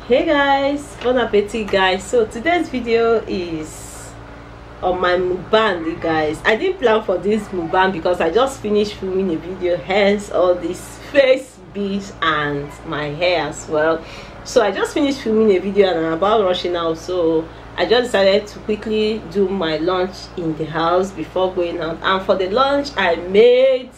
Hey guys, bon appetit guys. So today's video is on my mukbang, guys. I didn't plan for this mukbang because I just finished filming a video, hence all this face beads and my hair as well. So I just finished filming a video and I'm about rushing out, so I just decided to quickly do my lunch in the house before going out. And for the lunch I made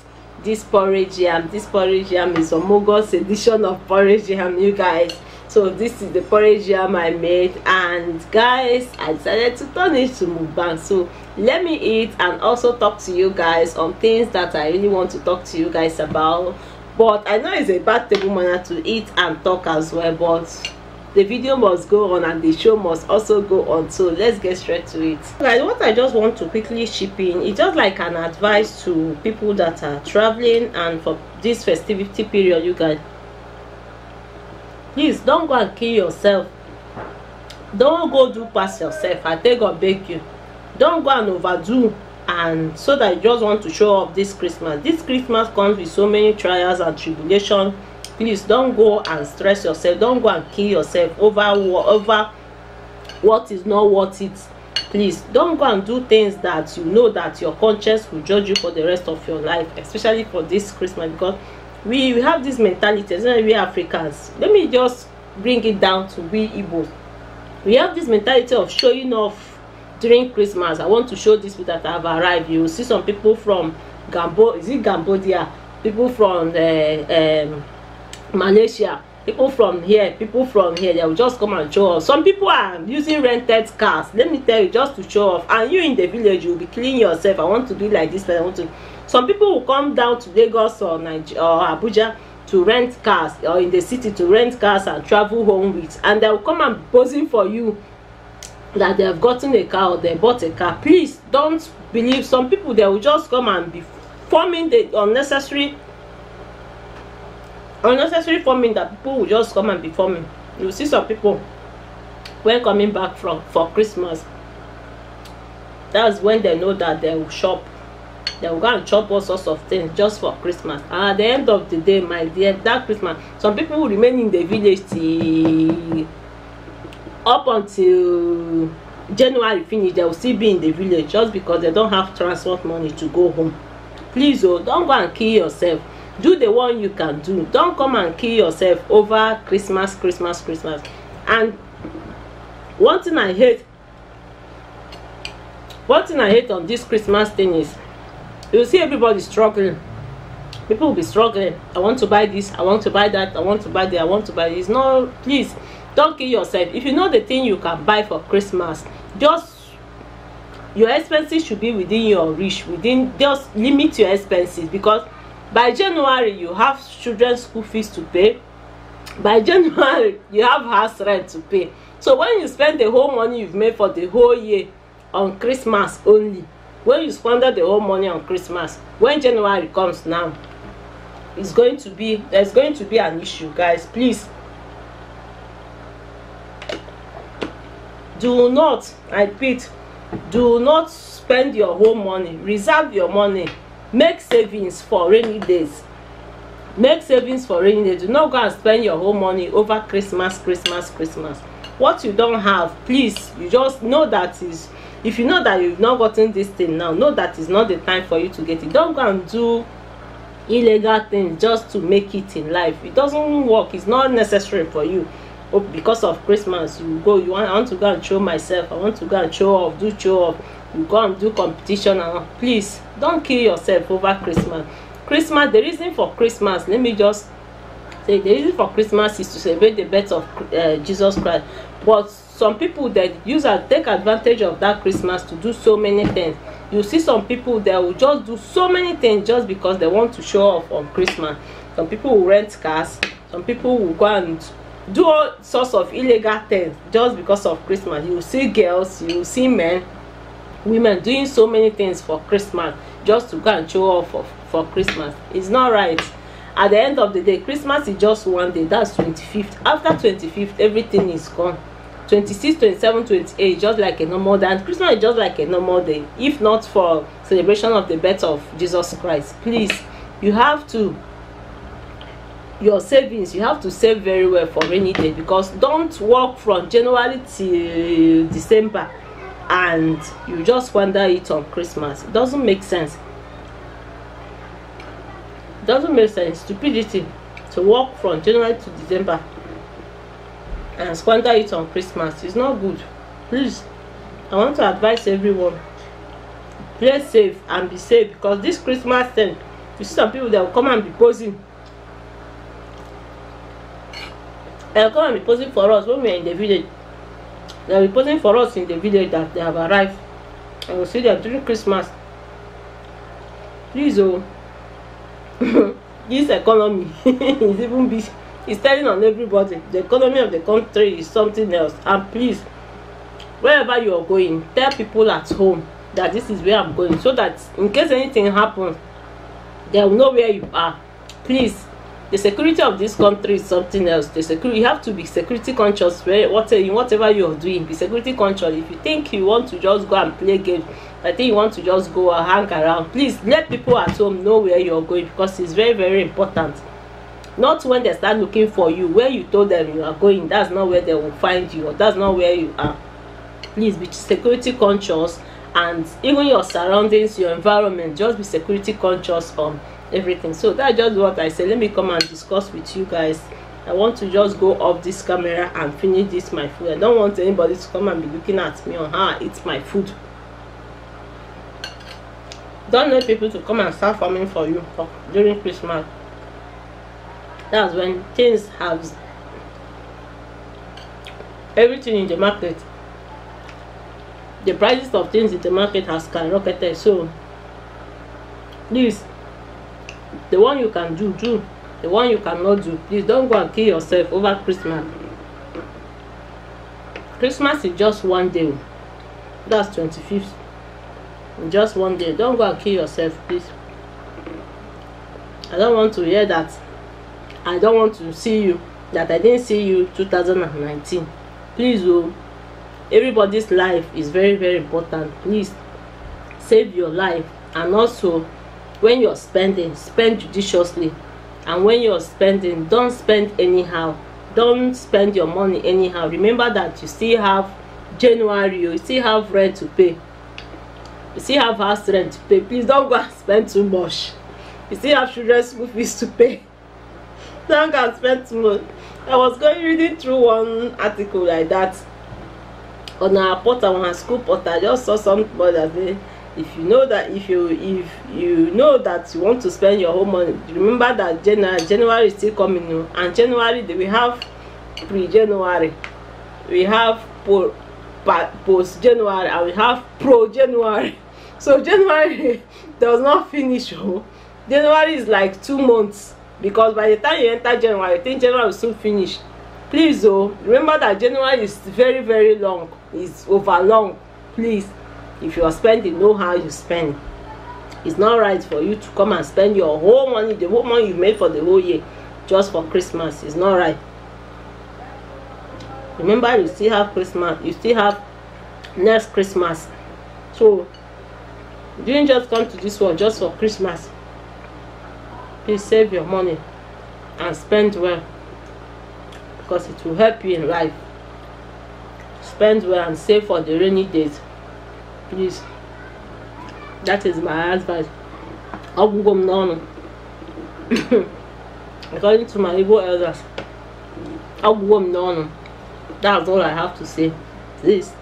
this porridge yam. This porridge yam is Omogos edition of porridge yam, you guys. So this is the porridge yam I made, and guys, I decided to turn it to mukbang. So let me eat and also talk to you guys on things that I really want to talk to you guys about. But I know it's a bad table manner to eat and talk as well, but the video must go on and the show must also go on. So let's get straight to it. Guys, what I just want to quickly chip in, it's just like an advice to people that are traveling and for this festivity period, you guys. Please don't go and kill yourself. Don't go do past yourself. I take or beg you. Don't go and overdo, and so that you just want to show off this Christmas. This Christmas comes with so many trials and tribulations. Please don't go and stress yourself. Don't go and kill yourself over what is not worth it. Please don't go and do things that you know that your conscience will judge you for the rest of your life, especially for this Christmas, because we have this mentality, especially we Africans. Let me just bring it down to we Igbos. We have this mentality of showing off during Christmas. I want to show these people that have arrived. You will see some people from Cambodia, people from Malaysia, people from here, they will just come and show off. Some people are using rented cars, let me tell you, just to show off. And you in the village, you will be killing yourself. I want to do like this, but I want to. Some people will come down to Lagos or Nigeria or Abuja to rent cars, or in the city to rent cars and travel home with, and they will come and be posing for you that they have gotten a car or they bought a car. Please don't believe some people. They will just come and be forming the unnecessary forming that people will just come and be forming. You will see some people when coming back for Christmas, that's when they know that they will shop. They will go and chop all sorts of things just for Christmas. And at the end of the day, my dear, that Christmas, some people will remain in the village till up until January finish. They will still be in the village just because they don't have transport money to go home. Please, oh, don't go and kill yourself. Do the one you can do. Don't come and kill yourself over Christmas. And one thing I hate on this Christmas thing is, you see everybody struggling. People will be struggling. I want to buy this, I want to buy that, I want to buy that, I want to buy this. No, please don't kill yourself. If you know the thing you can buy for Christmas, just your expenses should be within your reach. Just limit your expenses, because by January you have children's school fees to pay. By January you have house rent to pay. So when you spend the whole money you've made for the whole year on Christmas only, when you squander the whole money on Christmas, when January comes now, there's going to be an issue, guys. Please do not, I repeat, do not spend your whole money. Reserve your money. Make savings for rainy days. Make savings for rainy days. Do not go and spend your whole money over Christmas. What you don't have, please, you just know that is, if you know that you've not gotten this thing now, know that it's not the time for you to get it. Don't go and do illegal things just to make it in life. It doesn't work. It's not necessary for you. Oh, because of Christmas I want to go and show myself, I want to go and show off, you go and do competition. And please don't kill yourself over Christmas. The reason for Christmas, let me just say, the reason for Christmas is to celebrate the birth of Jesus Christ. But some people that take advantage of that Christmas to do so many things. You see some people that will just do so many things just because they want to show off on Christmas. Some people will rent cars. Some people will go and do all sorts of illegal things just because of Christmas. You will see girls, you will see men, women doing so many things for Christmas just to go and show off for Christmas. It's not right. At the end of the day, Christmas is just one day. That's 25th. After 25th, everything is gone. 26, 27, 28, just like a normal day. And Christmas is just like a normal day, if not for celebration of the birth of Jesus Christ. Please, you have to your savings, you have to save very well for rainy day, because don't work from January till December and you just squander it on Christmas. It doesn't make sense. It doesn't make sense. Stupidity to work from January to December and squander it on Christmas. It's not good. Please, I want to advise everyone, play safe and be safe, because this Christmas thing, you see some people that will come and be posing. They'll come and be posing for us when we're in the village. They'll be posing for us in the village that they have arrived, and we'll see them during Christmas. Please, oh, this economy is even busy. It's telling on everybody. The economy of the country is something else. And please, wherever you are going, tell people at home that this is where I'm going, so that in case anything happens, they will know where you are. Please, the security of this country is something else. The security, you have to be security conscious in whatever you are doing. Be security conscious. If you think you want to just go and play games, I think you want to just go and hang around, please let people at home know where you are going, because it's very, very important. Not when they start looking for you, where you told them you are going, that's not where they will find you, or that's not where you are. Please be security conscious, and even your surroundings, your environment, just be security conscious on everything. So that's just what I say. Let me come and discuss with you guys. I want to just go off this camera and finish this my food. I don't want anybody to come and be looking at me on how I eat my food. Don't let people to come and start farming for you during Christmas. That's when things have everything in the market. The prices of things in the market has skyrocketed. So please, the one you can do, the one you cannot do, please don't go and kill yourself over Christmas. Christmas is just one day. That's 25th. Just one day. Don't go and kill yourself, please. I don't want to hear that. I don't want to see you that I didn't see you 2019. Please, oh, everybody's life is very, very important. Please save your life. And also, when you're spending, spend judiciously. And when you're spending, don't spend anyhow. Don't spend your money anyhow. Remember that you still have January, you still have rent to pay, you still have house rent to pay. Please don't go and spend too much. You still have children's school fees to pay. Don't go and spend too much. I was reading through one article like that on our portal, on our school portal. I just saw somebody that say, if you know that if you know that you want to spend your whole money, remember that January is still coming now, and January we have pre-January, we have post-January, and we have pro-January. So January does not finish. January is like 2 months, because by the time you enter January, I think January will soon finish. Please, remember that January is very, very long. It's over long. Please, if you are spending, know how you spend. It's not right for you to come and spend your whole money, the whole money you made for the whole year, just for Christmas. It's not right. Remember, you still have Christmas. You still have next Christmas. So you didn't just come to this one just for Christmas. Please save your money and spend well, because it will help you in life. Spend well and save for the rainy days. Please, that is my advice. According to my Igbo elders, that's all I have to say. Please